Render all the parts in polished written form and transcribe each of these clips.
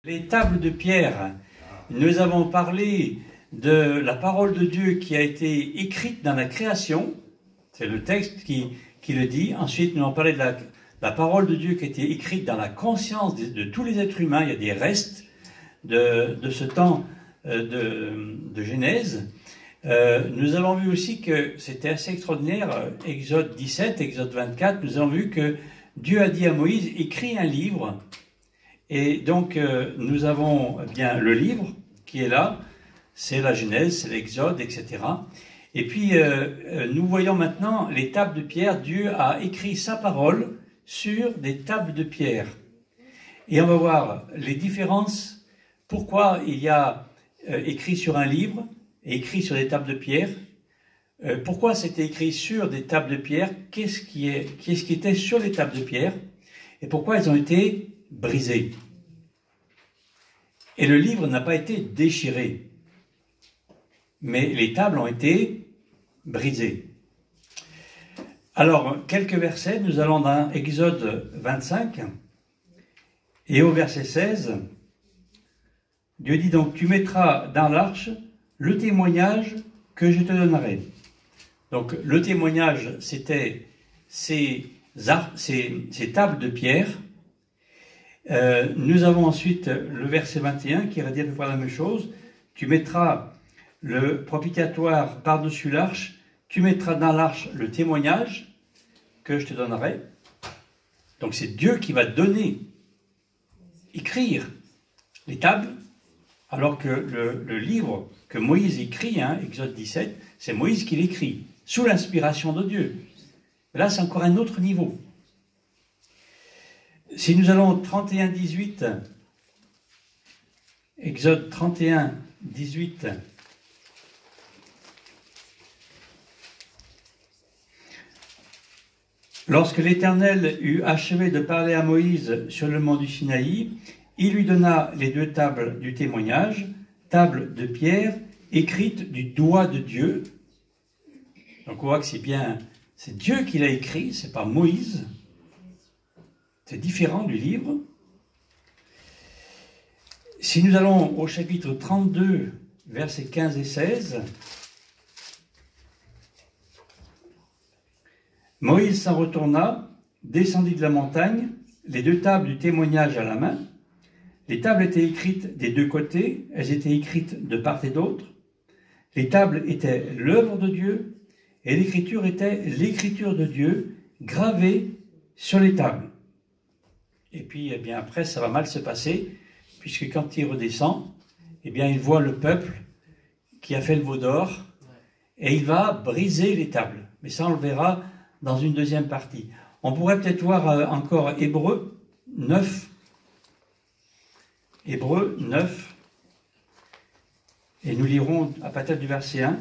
Les tables de pierre, nous avons parlé de la parole de Dieu qui a été écrite dans la création, c'est le texte qui le dit. Ensuite, nous avons parlé de la parole de Dieu qui a été écrite dans la conscience de tous les êtres humains. Il y a des restes de ce temps de Genèse. Nous avons vu aussi que c'était assez extraordinaire, Exode 17, Exode 24, nous avons vu que Dieu a dit à Moïse, écris un livre. Et donc, nous avons bien le livre qui est là, c'est la Genèse, c'est l'Exode, etc. Et puis, nous voyons maintenant les tables de pierre. Dieu a écrit sa parole sur des tables de pierre. Et on va voir les différences, pourquoi il y a écrit sur un livre et écrit sur des tables de pierre. Pourquoi c'était écrit sur des tables de pierre, qu'est-ce qui était sur les tables de pierre, et pourquoi elles ont été brisées. Et le livre n'a pas été déchiré, mais les tables ont été brisées. Alors, quelques versets, nous allons dans Exode 25, et au verset 16, Dieu dit donc, tu mettras dans l'arche le témoignage que je te donnerai. Donc, le témoignage, c'était ces tables de pierre. Nous avons ensuite le verset 21 qui redit à peu près la même chose. Tu mettras le propitiatoire par-dessus l'arche. Tu mettras dans l'arche le témoignage que je te donnerai. Donc, c'est Dieu qui va écrire les tables, alors que le livre que Moïse écrit, Exode 17, c'est Moïse qui l'écrit, sous l'inspiration de Dieu. Mais là, c'est encore un autre niveau. Si nous allons au 31, 18, Exode 31, 18, lorsque l'Éternel eut achevé de parler à Moïse sur le mont du Sinaï, il lui donna les deux tables du témoignage, tables de pierre, écrites du doigt de Dieu. Donc on voit que c'est Dieu qui l'a écrit, c'est pas Moïse. C'est différent du livre. Si nous allons au chapitre 32, versets 15 et 16, Moïse s'en retourna, descendit de la montagne, les deux tables du témoignage à la main. Les tables étaient écrites des deux côtés, elles étaient écrites de part et d'autre. Les tables étaient l'œuvre de Dieu, et l'écriture était l'écriture de Dieu, gravée sur les tables. Et puis, eh bien, après, ça va mal se passer, puisque quand il redescend, eh bien, il voit le peuple qui a fait le veau d'or, et il va briser les tables. Mais ça, on le verra dans une deuxième partie. On pourrait peut-être voir encore Hébreux 9. Hébreux 9. Et nous lirons à partir du verset 1.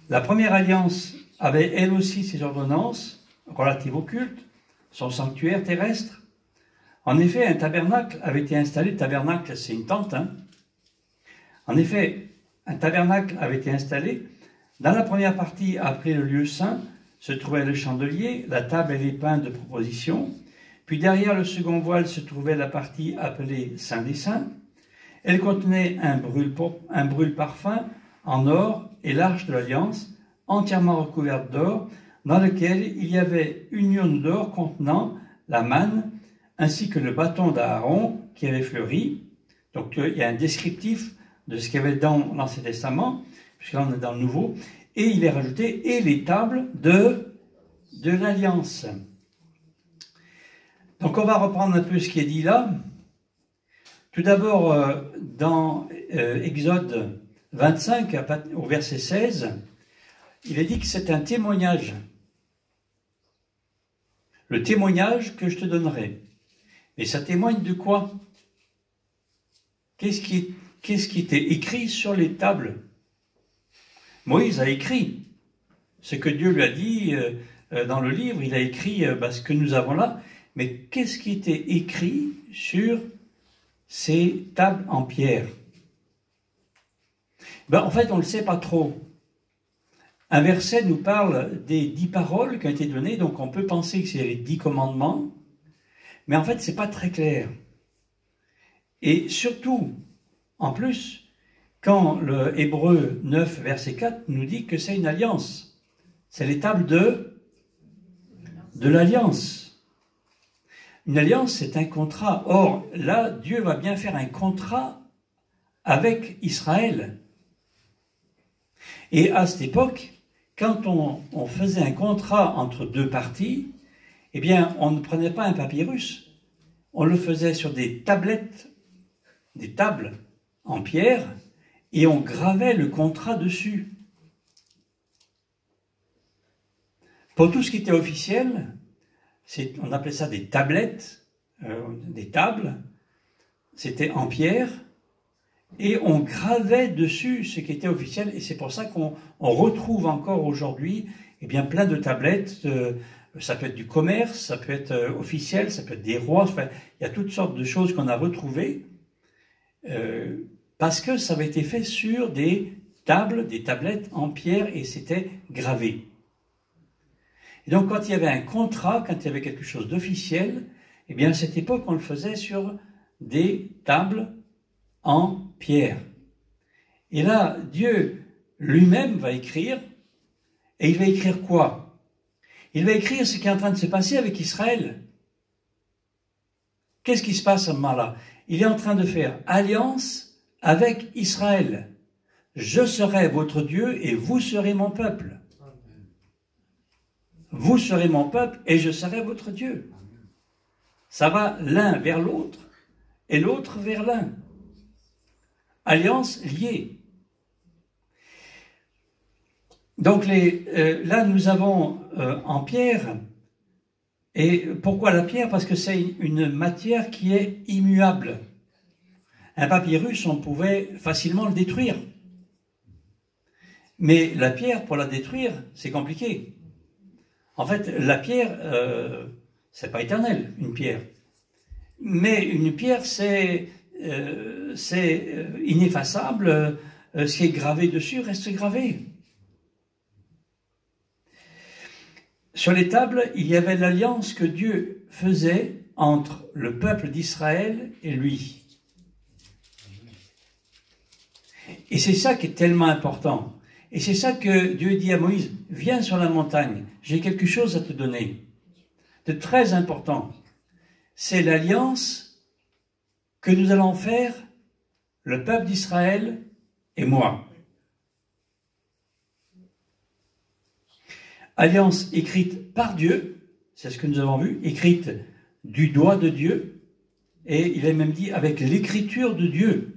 La première alliance avait elle aussi ses ordonnances relatives au culte, son sanctuaire terrestre. En effet, un tabernacle avait été installé. Le tabernacle, c'est une tente. En effet, un tabernacle avait été installé. Dans la première partie, appelée le lieu saint, se trouvait le chandelier, la table et les pains de proposition. Puis derrière le second voile se trouvait la partie appelée Saint des Saints. Elle contenait un brûle-parfum en or et l'arche de l'Alliance, entièrement recouverte d'or, dans lequel il y avait une urne d'or contenant la manne, ainsi que le bâton d'Aaron qui avait fleuri. Donc il y a un descriptif de ce qu'il y avait dans l'Ancien Testament, puisque là on est dans le Nouveau, et il est rajouté, et les tables de l'Alliance. Donc on va reprendre un peu ce qui est dit là. Tout d'abord, dans Exode 25, au verset 16, il est dit que c'est un témoignage. Le témoignage que je te donnerai. Et ça témoigne de quoi? Qu'est-ce qui était écrit sur les tables? Moïse a écrit ce que Dieu lui a dit dans le livre. Il a écrit ce que nous avons là. Mais qu'est-ce qui était écrit sur ces tables en pierre? En fait, on ne le sait pas trop. un verset nous parle des 10 paroles qui ont été données, donc on peut penser que c'est les 10 commandements, mais en fait, c'est pas très clair. Et surtout, en plus, quand le Hébreu 9, verset 4 nous dit que c'est une alliance. C'est l'étape de l'alliance. Une alliance, c'est un contrat. Or, là, Dieu va bien faire un contrat avec Israël. Et à cette époque, quand on faisait un contrat entre deux parties, eh bien, on ne prenait pas un papyrus. On le faisait sur des tablettes, des tables en pierre, et on gravait le contrat dessus. Pour tout ce qui était officiel, on appelait ça des tablettes, des tables, c'était en pierre, et on gravait dessus ce qui était officiel, et c'est pour ça qu'on retrouve encore aujourd'hui eh bien, plein de tablettes, ça peut être du commerce, ça peut être officiel, ça peut être des rois, enfin, il y a toutes sortes de choses qu'on a retrouvées, parce que ça avait été fait sur des tables, des tablettes en pierre, et c'était gravé. Et donc, quand il y avait un contrat, quand il y avait quelque chose d'officiel, eh bien, à cette époque, on le faisait sur des tables en pierre. Et là, Dieu lui-même va écrire, et il va écrire quoi? Il va écrire ce qui est en train de se passer avec Israël. Qu'est-ce qui se passe à ce moment-là? Il est en train de faire alliance avec Israël. Je serai votre Dieu et vous serez mon peuple. Vous serez mon peuple et je serai votre Dieu. Ça va l'un vers l'autre et l'autre vers l'un. Alliance liée. Donc là, nous avons en pierre, et pourquoi la pierre? Parce que c'est une matière qui est immuable. Un papyrus, on pouvait facilement le détruire. Mais la pierre, pour la détruire, c'est compliqué. En fait, la pierre, c'est pas éternel, une pierre. Mais une pierre, c'est ineffaçable. Ce qui est gravé dessus reste gravé. Sur les tables, il y avait l'alliance que Dieu faisait entre le peuple d'Israël et lui. Et c'est ça qui est tellement important. Et c'est ça que Dieu dit à Moïse, viens sur la montagne, j'ai quelque chose à te donner. De très important. C'est l'alliance que nous allons faire, le peuple d'Israël et moi. Alliance écrite par Dieu, c'est ce que nous avons vu, écrite du doigt de Dieu, et il est même dit avec l'écriture de Dieu,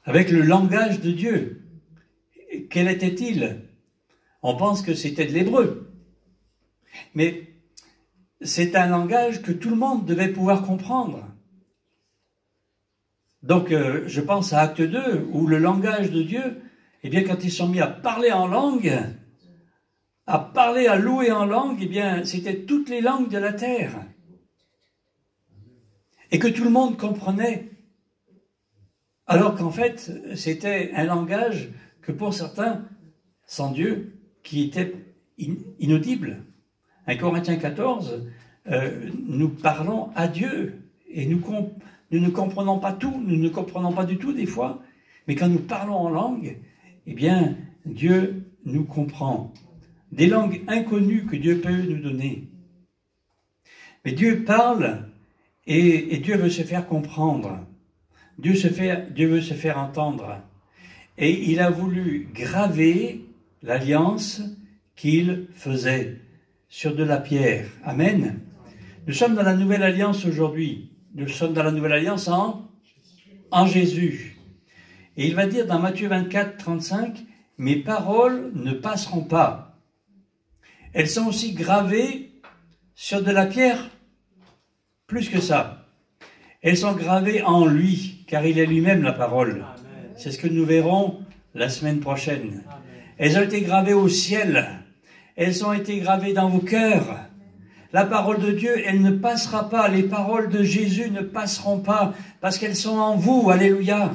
avec le langage de Dieu. Quel était-il? On pense que c'était de l'hébreu, mais c'est un langage que tout le monde devait pouvoir comprendre. Donc je pense à Acte 2, où le langage de Dieu, eh bien quand ils sont mis à parler en langue, à parler, à louer en langue, eh bien, c'était toutes les langues de la terre. Et que tout le monde comprenait. Alors qu'en fait, c'était un langage que pour certains, sans Dieu, qui était inaudible. 1 Corinthiens 14, nous parlons à Dieu. Et nous ne comprenons pas tout, nous ne comprenons pas du tout des fois. Mais quand nous parlons en langue, eh bien, Dieu nous comprend. Des langues inconnues que Dieu peut nous donner. Mais Dieu parle et Dieu veut se faire comprendre. Dieu veut se faire entendre. Et il a voulu graver l'alliance qu'il faisait sur de la pierre. Amen. Nous sommes dans la nouvelle alliance aujourd'hui. Nous sommes dans la nouvelle alliance en Jésus. Et il va dire dans Matthieu 24, 35, « Mes paroles ne passeront pas. » Elles sont aussi gravées sur de la pierre, plus que ça. Elles sont gravées en lui, car il est lui-même la parole. C'est ce que nous verrons la semaine prochaine. Amen. Elles ont été gravées au ciel. Elles ont été gravées dans vos cœurs. La parole de Dieu, elle ne passera pas. Les paroles de Jésus ne passeront pas, parce qu'elles sont en vous. Alléluia.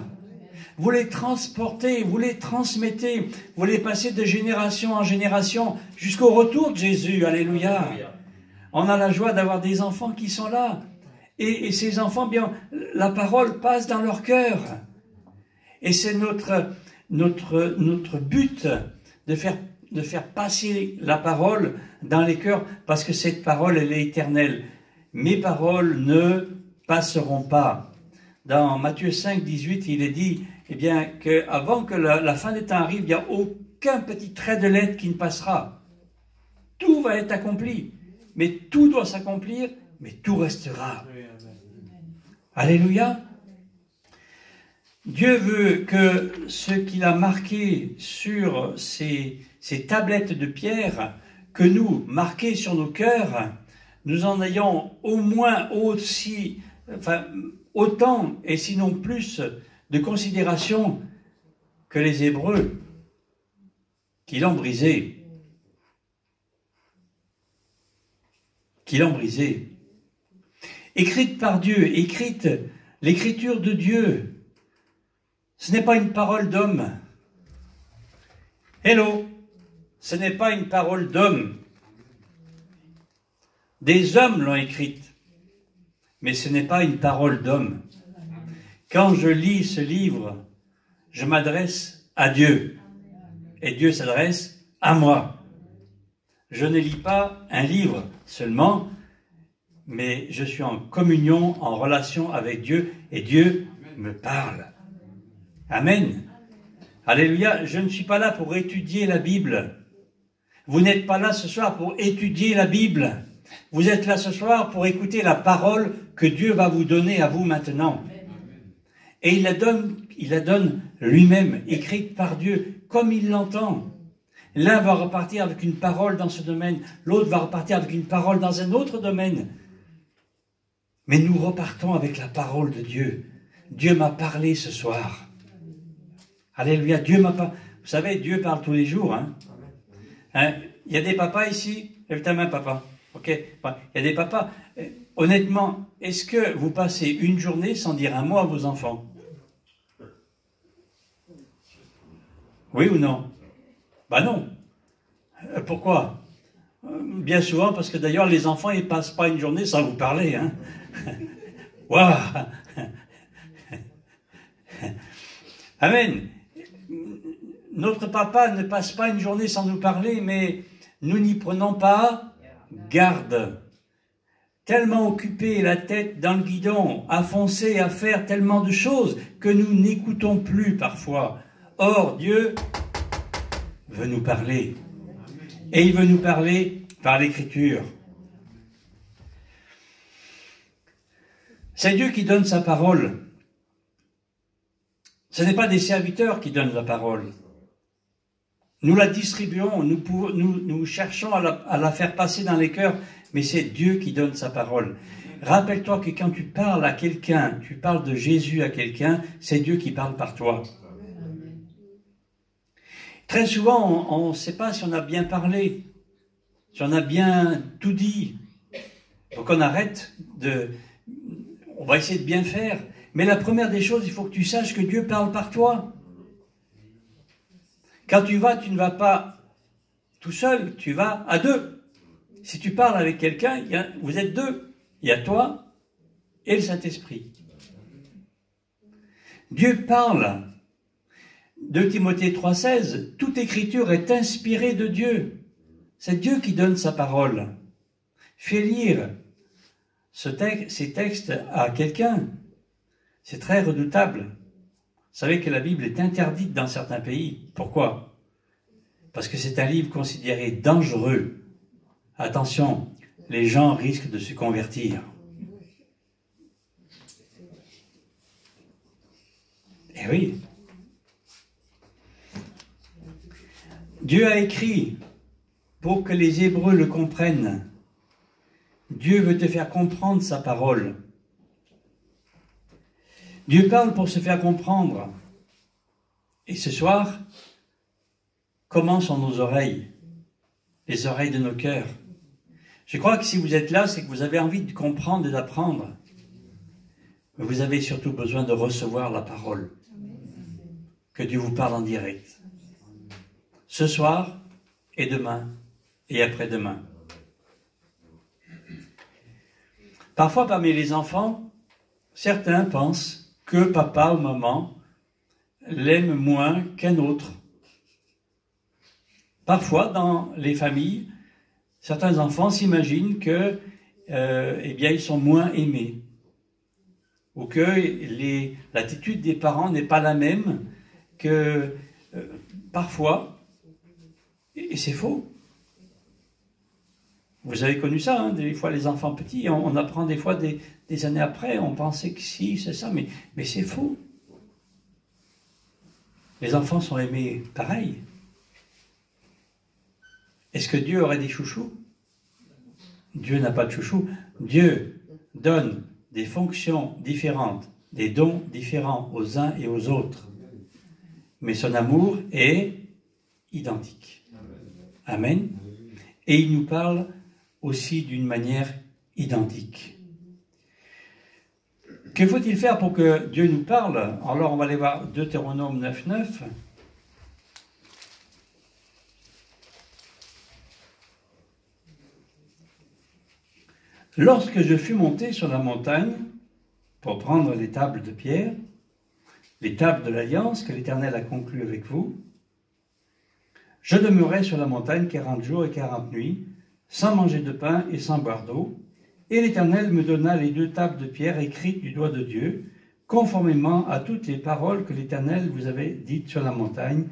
vous les transportez, vous les transmettez, vous les passez de génération en génération jusqu'au retour de Jésus. Alléluia. On a la joie d'avoir des enfants qui sont là. Et ces enfants, bien, la parole passe dans leur cœur. Et c'est notre but de faire passer la parole dans les cœurs, parce que cette parole, elle est éternelle. Mes paroles ne passeront pas. Dans Matthieu 5, 18, il est dit, eh bien, qu'avant que la fin des temps arrive, il n'y a aucun petit trait de lettre qui ne passera. Tout va être accompli. Mais tout doit s'accomplir, mais tout restera. Alléluia. Dieu veut que ce qu'il a marqué sur ces tablettes de pierre, que nous, marqués sur nos cœurs, nous en ayons au moins autant, et sinon plus, de considération que les Hébreux qui l'ont brisé. Écrite par Dieu, écrite, l'écriture de Dieu, ce n'est pas une parole d'homme. Hello, ce n'est pas une parole d'homme. Des hommes l'ont écrite, mais ce n'est pas une parole d'homme. Quand je lis ce livre, je m'adresse à Dieu, et Dieu s'adresse à moi. Je ne lis pas un livre seulement, mais je suis en communion, en relation avec Dieu, et Dieu me parle. Amen. Alléluia. Je ne suis pas là pour étudier la Bible. Vous n'êtes pas là ce soir pour étudier la Bible. Vous êtes là ce soir pour écouter la parole que Dieu va vous donner à vous maintenant. Et il la donne lui-même, écrite par Dieu, comme il l'entend. L'un va repartir avec une parole dans ce domaine, l'autre va repartir avec une parole dans un autre domaine. Mais nous repartons avec la parole de Dieu. Dieu m'a parlé ce soir. Alléluia, Dieu m'a parlé. Vous savez, Dieu parle tous les jours. Il y a des papas ici? Lève ta main, papa. Ok. Il y a des papas. Honnêtement, est-ce que vous passez une journée sans dire un mot à vos enfants? Oui ou non? Ben non. Pourquoi? Bien souvent, parce que d'ailleurs, les enfants, ils ne passent pas une journée sans vous parler. Waouh. Amen. Notre papa ne passe pas une journée sans nous parler, mais nous n'y prenons pas garde. Tellement occupés, la tête dans le guidon, à foncer, à faire tellement de choses que nous n'écoutons plus parfois. Or, Dieu veut nous parler. Et il veut nous parler par l'Écriture. C'est Dieu qui donne sa parole. Ce n'est pas des serviteurs qui donnent la parole. Nous la distribuons, nous cherchons à la faire passer dans les cœurs, mais c'est Dieu qui donne sa parole. Rappelle-toi que quand tu parles à quelqu'un, tu parles de Jésus à quelqu'un, c'est Dieu qui parle par toi. Très souvent, on ne sait pas si on a bien parlé, si on a bien tout dit. Donc on arrête on va essayer de bien faire. Mais la première des choses, il faut que tu saches que Dieu parle par toi. Quand tu ne vas pas tout seul, tu vas à deux. Si tu parles avec quelqu'un, vous êtes deux. Il y a toi et le Saint-Esprit. Dieu parle. 2 Timothée 3,16, toute écriture est inspirée de Dieu. C'est Dieu qui donne sa parole. Fais lire ces textes à quelqu'un. C'est très redoutable. Vous savez que la Bible est interdite dans certains pays. Pourquoi? Parce que c'est un livre considéré dangereux. Attention, les gens risquent de se convertir. Eh oui. Dieu a écrit pour que les Hébreux le comprennent. Dieu veut te faire comprendre sa parole. Dieu parle pour se faire comprendre. Et ce soir, comment sont nos oreilles? Les oreilles de nos cœurs. Je crois que si vous êtes là, c'est que vous avez envie de comprendre et d'apprendre. Mais vous avez surtout besoin de recevoir la parole. que Dieu vous parle en direct. Ce soir et demain et après-demain. Parfois, parmi les enfants, certains pensent que papa ou maman l'aiment moins qu'un autre. Parfois, dans les familles, certains enfants s'imaginent que, eh bien, ils sont moins aimés, ou que l'attitude des parents n'est pas la même que parfois, et c'est faux. Vous avez connu ça, hein, des fois les enfants petits, on apprend des fois des années après, on pensait que si, c'est ça, mais c'est faux. Les enfants sont aimés pareil. Est-ce que Dieu aurait des chouchous? Dieu n'a pas de chouchous. Dieu donne des fonctions différentes, des dons différents aux uns et aux autres. Mais son amour est identique. Amen. Et il nous parle aussi d'une manière identique. Que faut-il faire pour que Dieu nous parle? Alors on va aller voir Deutéronome 9.9. Lorsque je fus monté sur la montagne pour prendre les tables de pierre, les tables de l'alliance que l'Éternel a conclues avec vous, je demeurai sur la montagne 40 jours et 40 nuits, sans manger de pain et sans boire d'eau, et l'Éternel me donna les 2 tables de pierre écrites du doigt de Dieu, conformément à toutes les paroles que l'Éternel vous avait dites sur la montagne,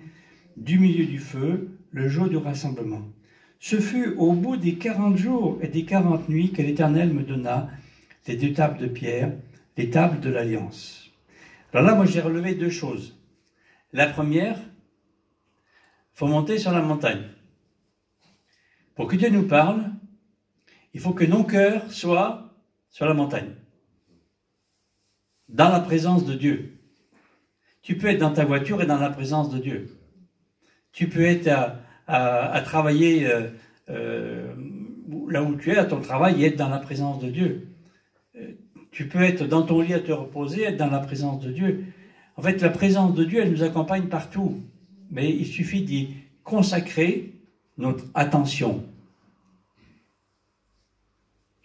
du milieu du feu, le jour du rassemblement. Ce fut au bout des 40 jours et des 40 nuits que l'Éternel me donna les 2 tables de pierre, les tables de l'Alliance. Alors là, moi, j'ai relevé 2 choses. La première, il faut monter sur la montagne. Pour que Dieu nous parle, il faut que nos cœurs soient sur la montagne, dans la présence de Dieu. Tu peux être dans ta voiture et dans la présence de Dieu. Tu peux être à travailler là où tu es, à ton travail, et être dans la présence de Dieu. Tu peux être dans ton lit à te reposer, être dans la présence de Dieu. En fait, la présence de Dieu, elle nous accompagne partout. Mais il suffit d'y consacrer notre attention.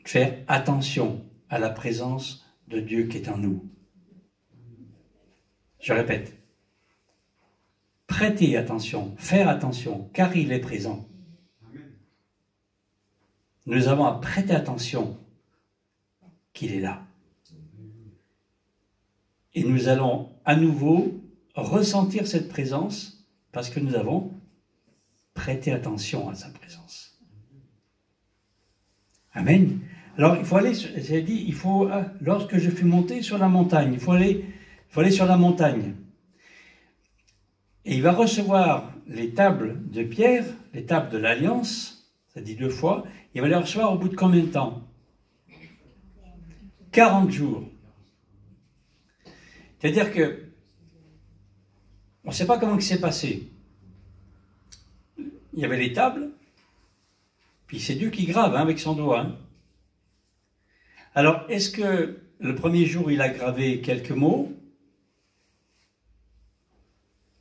Faire attention à la présence de Dieu qui est en nous. Je répète. Prêtez attention, faire attention, car il est présent. Nous avons à prêter attention qu'il est là. Et nous allons à nouveau ressentir cette présence parce que nous avons prêté attention à sa présence. Amen. Alors, il faut aller, j'ai dit, lorsque je fus monté sur la montagne, il faut aller sur la montagne. Et il va recevoir les tables de pierre, les tables de l'Alliance, ça dit 2 fois, il va les recevoir au bout de combien de temps? 40 jours. C'est-à-dire que, on ne sait pas comment il s'est passé. Il y avait les tables, puis c'est Dieu qui grave avec son doigt. Alors, est-ce que le premier jour, il a gravé quelques mots?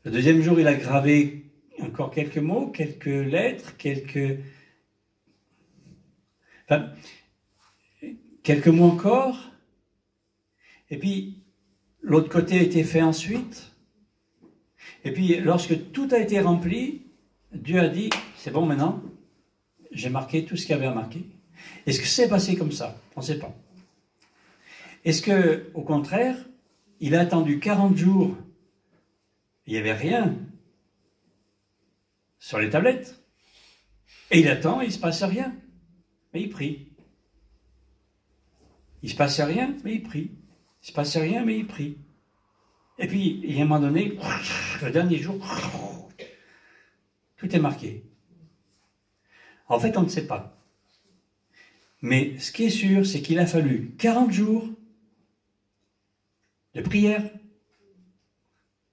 Le deuxième jour, il a gravé encore quelques mots, quelques lettres, quelques mots encore. Et puis, l'autre côté a été fait ensuite. Et puis, lorsque tout a été rempli, Dieu a dit, c'est bon maintenant, j'ai marqué tout ce qu'il y avait à marquer. Est-ce que c'est passé comme ça? On ne sait pas. Est-ce que, au contraire, il a attendu 40 jours, il n'y avait rien sur les tablettes, et il attend, et il ne se passe rien, mais il prie. Il ne se passe rien, mais il prie. Il ne se passe rien, mais il prie. Et puis, il y a un moment donné, le dernier jour, tout est marqué. En fait, on ne sait pas. Mais ce qui est sûr, c'est qu'il a fallu 40 jours de prière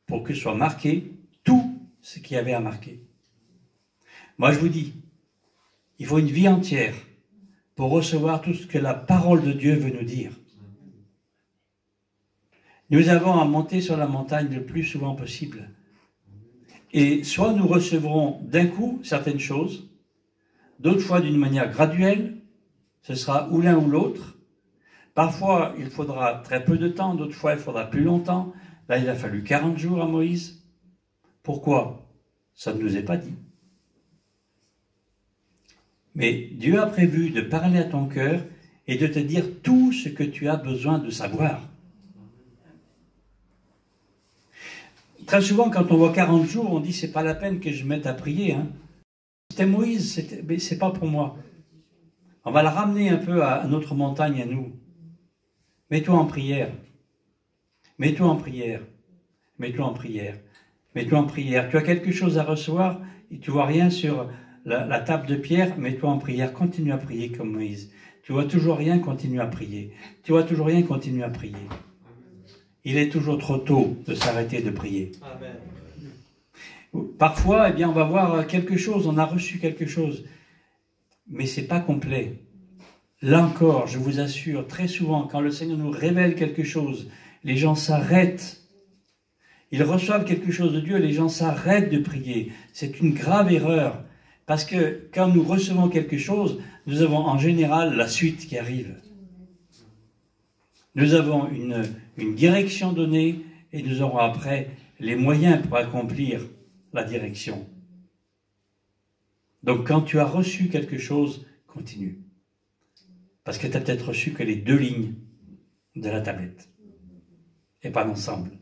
pour que soit marqué tout ce qu'il y avait à marquer. Moi, je vous dis, il faut une vie entière pour recevoir tout ce que la parole de Dieu veut nous dire. Nous avons à monter sur la montagne le plus souvent possible Et soit nous recevrons d'un coup certaines choses, d'autres fois d'une manière graduelle, ce sera ou l'un ou l'autre. Parfois, il faudra très peu de temps, d'autres fois, il faudra plus longtemps. Là, il a fallu 40 jours à Moïse. Pourquoi? Ça ne nous est pas dit. Mais Dieu a prévu de parler à ton cœur et de te dire tout ce que tu as besoin de savoir. Très souvent, quand on voit 40 jours, on dit c'est pas la peine que je mette à prier. Hein. C'était Moïse, mais c'est pas pour moi. On va la ramener un peu à notre montagne à nous. Mets-toi en prière. Mets-toi en prière. Mets-toi en prière. Mets-toi en prière. Tu as quelque chose à recevoir et tu vois rien sur la table de pierre, mets-toi en prière. Continue à prier comme Moïse. Tu vois toujours rien, continue à prier. Tu vois toujours rien, continue à prier. Il est toujours trop tôt de s'arrêter de prier. Amen. Parfois, eh bien, on va voir quelque chose, on a reçu quelque chose, mais c'est pas complet. Là encore, je vous assure, très souvent, quand le Seigneur nous révèle quelque chose, les gens s'arrêtent. Ils reçoivent quelque chose de Dieu, les gens s'arrêtent de prier. C'est une grave erreur, parce que quand nous recevons quelque chose, nous avons en général la suite qui arrive. Nous avons une direction donnée et nous aurons après les moyens pour accomplir la direction. Donc quand tu as reçu quelque chose, continue. Parce que tu n'as peut-être reçu que les 2 lignes de la tablette et pas l'ensemble.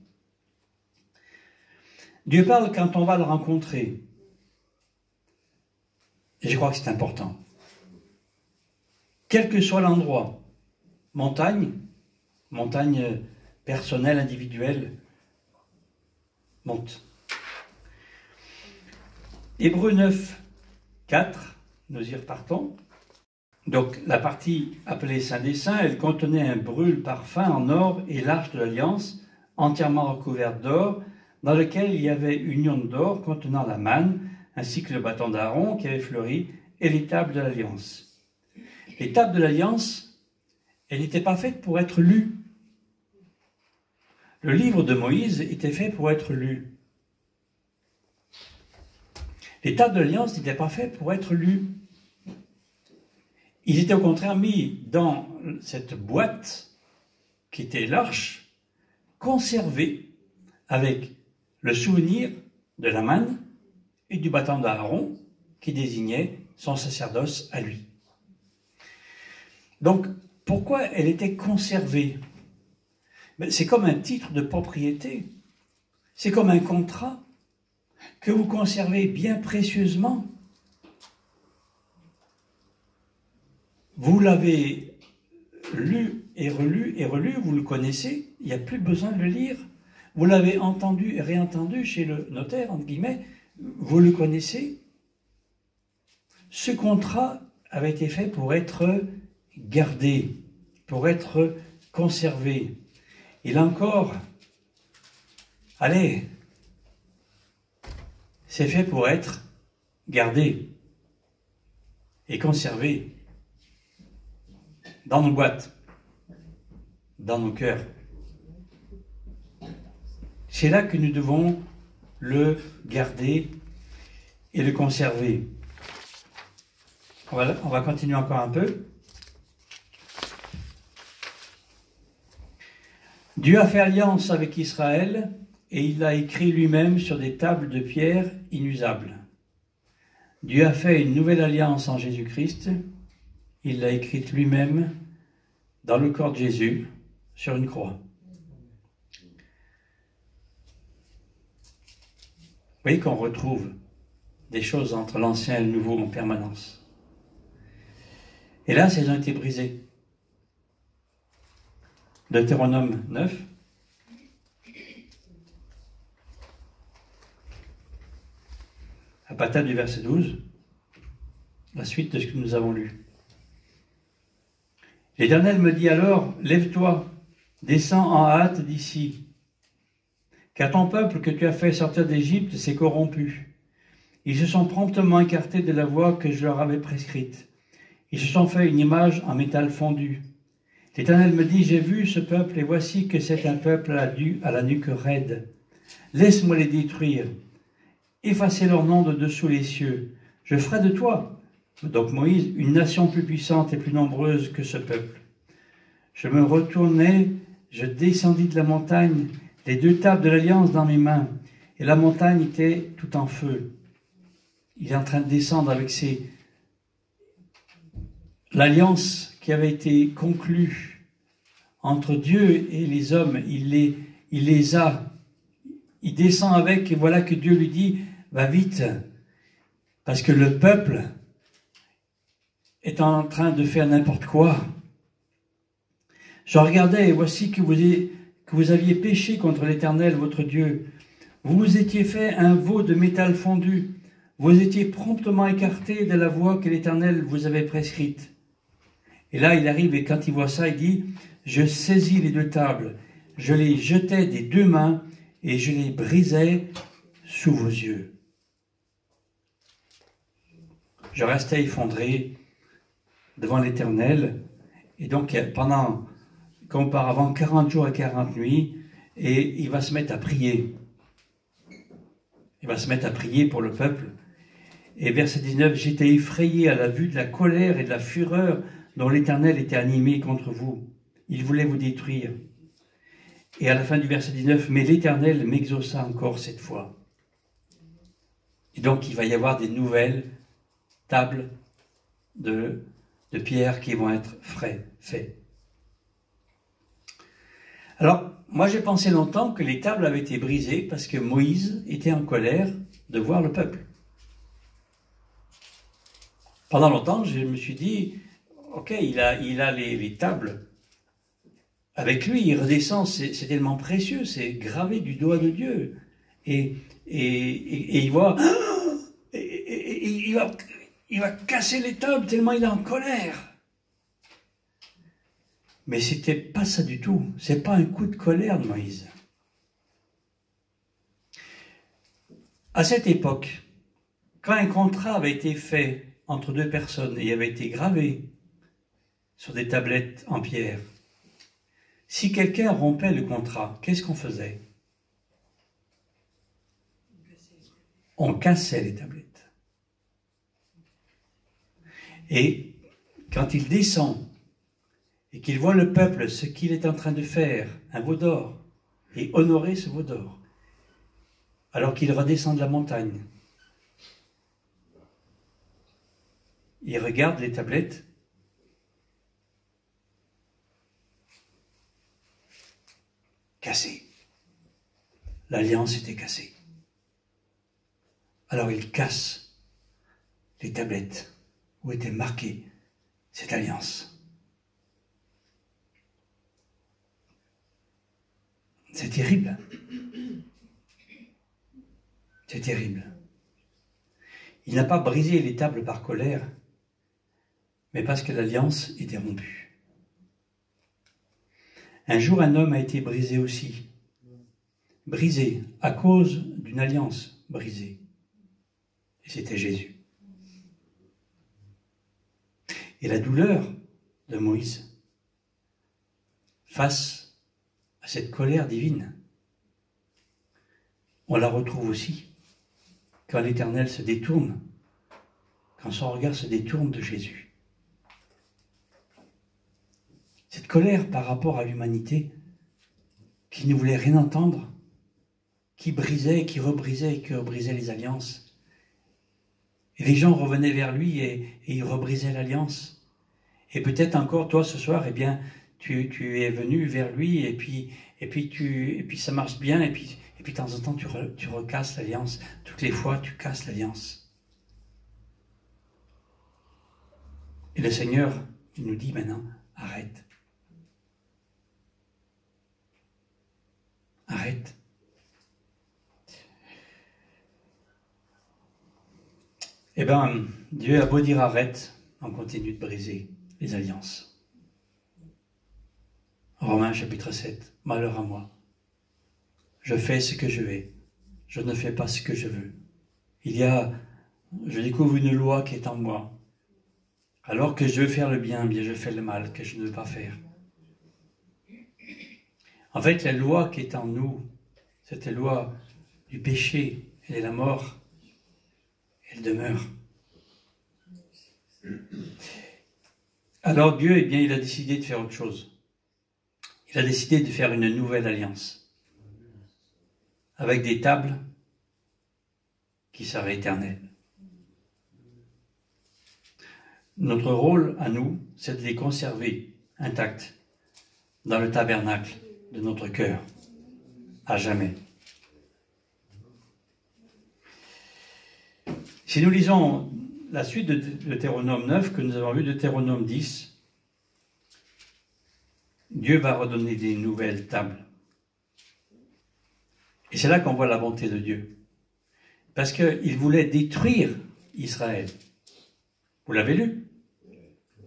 Dieu parle quand on va le rencontrer. Et je crois que c'est important. Quel que soit l'endroit, montagne personnelle, individuelle, monte. Hébreux 9, 4, nous y repartons. Donc la partie appelée Saint des Saints, elle contenait un brûle-parfum en or et l'arche de l'Alliance, entièrement recouverte d'or, dans lequel il y avait une urne d'or contenant la manne, ainsi que le bâton d'Aaron qui avait fleuri, et les tables de l'Alliance. Les tables de l'Alliance, elles n'étaient pas faites pour être lues. Le livre de Moïse était fait pour être lu. Les tables de l'Alliance n'étaient pas faites pour être lues. Ils étaient au contraire mis dans cette boîte qui était l'arche, conservée avec le souvenir de la manne et du bâton d'Aaron qui désignait son sacerdoce à lui. Donc, pourquoi elle était conservée? C'est comme un titre de propriété. C'est comme un contrat que vous conservez bien précieusement. Vous l'avez lu et relu, vous le connaissez, il n'y a plus besoin de le lire. Vous l'avez entendu et réentendu chez le notaire, entre guillemets, vous le connaissez. Ce contrat avait été fait pour être gardé, pour être conservé. Et là encore, allez, c'est fait pour être gardé et conservé dans nos boîtes, dans nos cœurs. C'est là que nous devons le garder et le conserver. On va continuer encore un peu. Dieu a fait alliance avec Israël et il l'a écrit lui-même sur des tables de pierre inusables. Dieu a fait une nouvelle alliance en Jésus-Christ. Il l'a écrite lui-même dans le corps de Jésus sur une croix. Vous voyez qu'on retrouve des choses entre l'ancien et le nouveau en permanence. Et là, elles ont été brisées. Deutéronome 9. À partir du verset 12, la suite de ce que nous avons lu. L'Éternel me dit alors, lève-toi, descends en hâte d'ici, car ton peuple que tu as fait sortir d'Égypte s'est corrompu. Ils se sont promptement écartés de la voie que je leur avais prescrite. Ils se sont fait une image en métal fondu. L'Éternel me dit, j'ai vu ce peuple et voici que c'est un peuple à la nuque raide. Laisse-moi les détruire effacer leur nom de dessous les cieux. Je ferai de toi, donc Moïse, une nation plus puissante et plus nombreuse que ce peuple. Je me retournai, je descendis de la montagne, les 2 tables de l'alliance dans mes mains, et la montagne était tout en feu. Il est en train de descendre avec l'alliance qui avait été conclue entre Dieu et les hommes. Il les a. Il descend avec, et voilà que Dieu lui dit, va vite, parce que le peuple est en train de faire n'importe quoi. Je regardais, et voici que vous aviez péché contre l'Éternel, votre Dieu. Vous vous étiez fait un veau de métal fondu. Vous étiez promptement écartés de la voie que l'Éternel vous avait prescrite. Et là, il arrive, et quand il voit ça, il dit, je saisis les 2 tables, je les jetai des 2 mains, et je les brisai sous vos yeux. Je restais effondré devant l'Éternel, et donc pendant, comme auparavant, 40 jours et 40 nuits, et il va se mettre à prier. Il va se mettre à prier pour le peuple. Et verset 19, « J'étais effrayé à la vue de la colère et de la fureur dont l'Éternel était animé contre vous. Il voulait vous détruire. » Et à la fin du verset 19, « Mais l'Éternel m'exauça encore cette fois. » Et donc il va y avoir des nouvelles tables de pierre qui vont être faites. Alors, moi j'ai pensé longtemps que les tables avaient été brisées parce que Moïse était en colère de voir le peuple. Pendant longtemps, je me suis dit, ok, il a les tables avec lui, il redescend, c'est tellement précieux, c'est gravé du doigt de Dieu. Et il voit, il va casser les tables tellement il est en colère. Mais c'était pas ça du tout. C'est pas un coup de colère de Moïse. À cette époque, quand un contrat avait été fait entre 2 personnes et avait été gravé sur des tablettes en pierre, si quelqu'un rompait le contrat, qu'est-ce qu'on faisait? On cassait les tablettes. Et quand il descend et qu'il voit le peuple, ce qu'il est en train de faire, un veau d'or, et honorer ce veau d'or, alors qu'il redescend de la montagne, il regarde les tablettes, cassées. L'alliance était cassée. Alors il casse les tablettes où était marquée cette alliance. C'est terrible. C'est terrible. Il n'a pas brisé les tables par colère, mais parce que l'alliance était rompue. Un jour, un homme a été brisé aussi. Brisé à cause d'une alliance brisée. Et c'était Jésus. Et la douleur de Moïse face à cette colère divine, on la retrouve aussi quand l'Éternel se détourne, quand son regard se détourne de Jésus. Cette colère par rapport à l'humanité qui ne voulait rien entendre, qui brisait, qui rebrisait et qui rebrisait les alliances. Et les gens revenaient vers lui et ils rebrisaient l'alliance. Et peut-être encore, toi, ce soir, eh bien, tu es venu vers lui et puis ça marche bien et puis de temps en temps, tu recasses l'alliance. Toutes les fois, tu casses l'alliance. Et le Seigneur, il nous dit maintenant, arrête. Arrête. Eh bien, Dieu a beau dire arrête, on continue de briser les alliances. Romains chapitre 7, malheur à moi. Je fais ce que je vais, je ne fais pas ce que je veux. Je découvre une loi qui est en moi. Alors que je veux faire le bien, bien je fais le mal que je ne veux pas faire. En fait, la loi qui est en nous, cette loi du péché et de la mort, elle demeure. Alors Dieu, eh bien, il a décidé de faire autre chose. Il a décidé de faire une nouvelle alliance avec des tables qui seraient éternelles. Notre rôle à nous, c'est de les conserver intactes dans le tabernacle de notre cœur, à jamais. Si nous lisons la suite de Deutéronome 9, que nous avons vu, Deutéronome 10, Dieu va redonner des nouvelles tables. Et c'est là qu'on voit la bonté de Dieu. Parce qu'il voulait détruire Israël. Vous l'avez lu?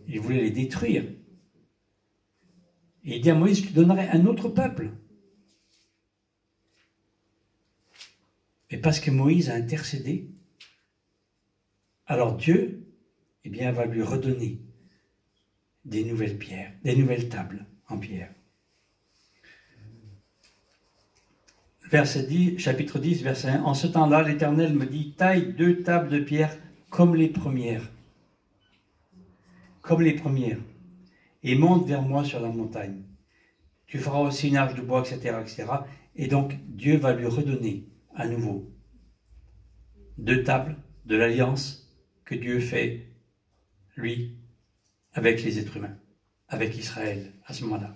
Il voulait les détruire. Et il dit à Moïse, je te donnerai un autre peuple. Mais parce que Moïse a intercédé, alors Dieu, eh bien, va lui redonner des nouvelles pierres, des nouvelles tables en pierre. Verset 10, chapitre 10, verset 1. En ce temps-là, l'Éternel me dit, taille 2 tables de pierre comme les premières. Comme les premières. Et monte vers moi sur la montagne. Tu feras aussi une arche de bois, etc., etc. Et donc, Dieu va lui redonner à nouveau 2 tables de l'alliance que Dieu fait, lui, avec les êtres humains, avec Israël, à ce moment-là.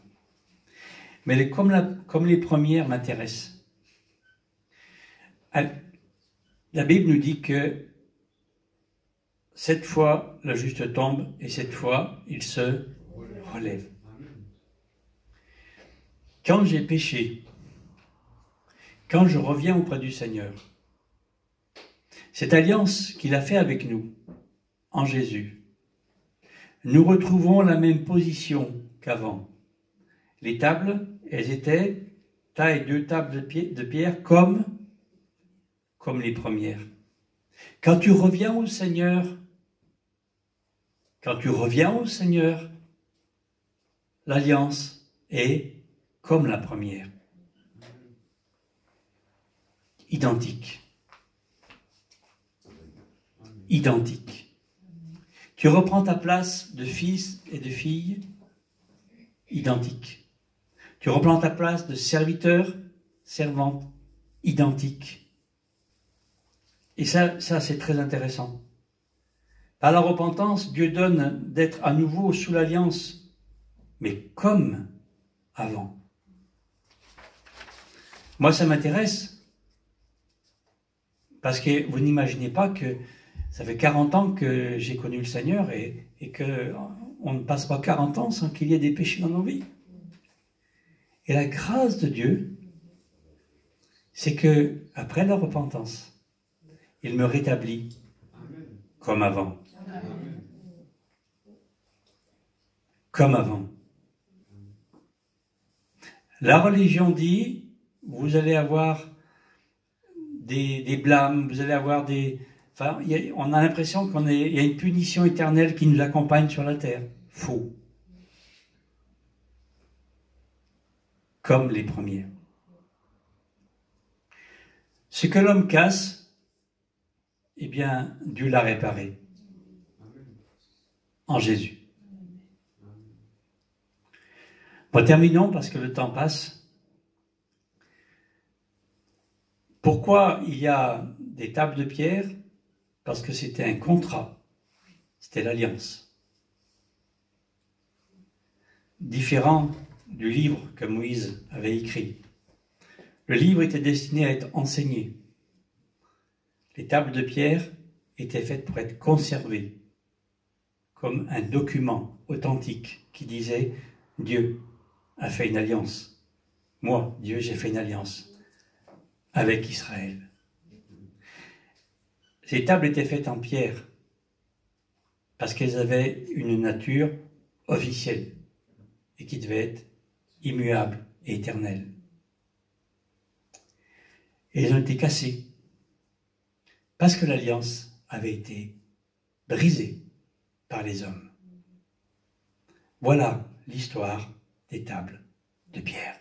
Mais comme les premières m'intéressent, la Bible nous dit que 7 fois le juste tombe et 7 fois il se relève. Quand j'ai péché, quand je reviens auprès du Seigneur, cette alliance qu'il a fait avec nous, en Jésus, nous retrouvons la même position qu'avant. Les tables, elles étaient taille 2 tables de pierre comme les premières. Quand tu reviens au Seigneur, l'alliance est comme la première. Identique. Identique. Tu reprends ta place de fils et de fille, identique. Tu reprends ta place de serviteur, servante, identique. Et ça c'est très intéressant. Par la repentance, Dieu donne d'être à nouveau sous l'alliance, mais comme avant. Moi, ça m'intéresse, parce que vous n'imaginez pas que ça fait 40 ans que j'ai connu le Seigneur et qu'on ne passe pas 40 ans sans qu'il y ait des péchés dans nos vies. Et la grâce de Dieu, c'est que après la repentance, il me rétablit comme avant. Comme avant. La religion dit, vous allez avoir des blâmes, vous allez avoir des... Enfin, on a l'impression qu'il y a une punition éternelle qui nous accompagne sur la terre. Faux. Comme les premiers. Ce que l'homme casse, eh bien, Dieu l'a réparé. En Jésus. Bon, terminons parce que le temps passe. Pourquoi il y a des tables de pierre? Parce que c'était un contrat. C'était l'alliance. Différent du livre que Moïse avait écrit. Le livre était destiné à être enseigné. Les tables de pierre étaient faites pour être conservées comme un document authentique qui disait « Dieu a fait une alliance. Moi, Dieu, j'ai fait une alliance avec Israël. » Ces tables étaient faites en pierre parce qu'elles avaient une nature officielle et qui devait être immuable et éternelle. Et elles ont été cassées parce que l'alliance avait été brisée par les hommes. Voilà l'histoire des tables de pierre.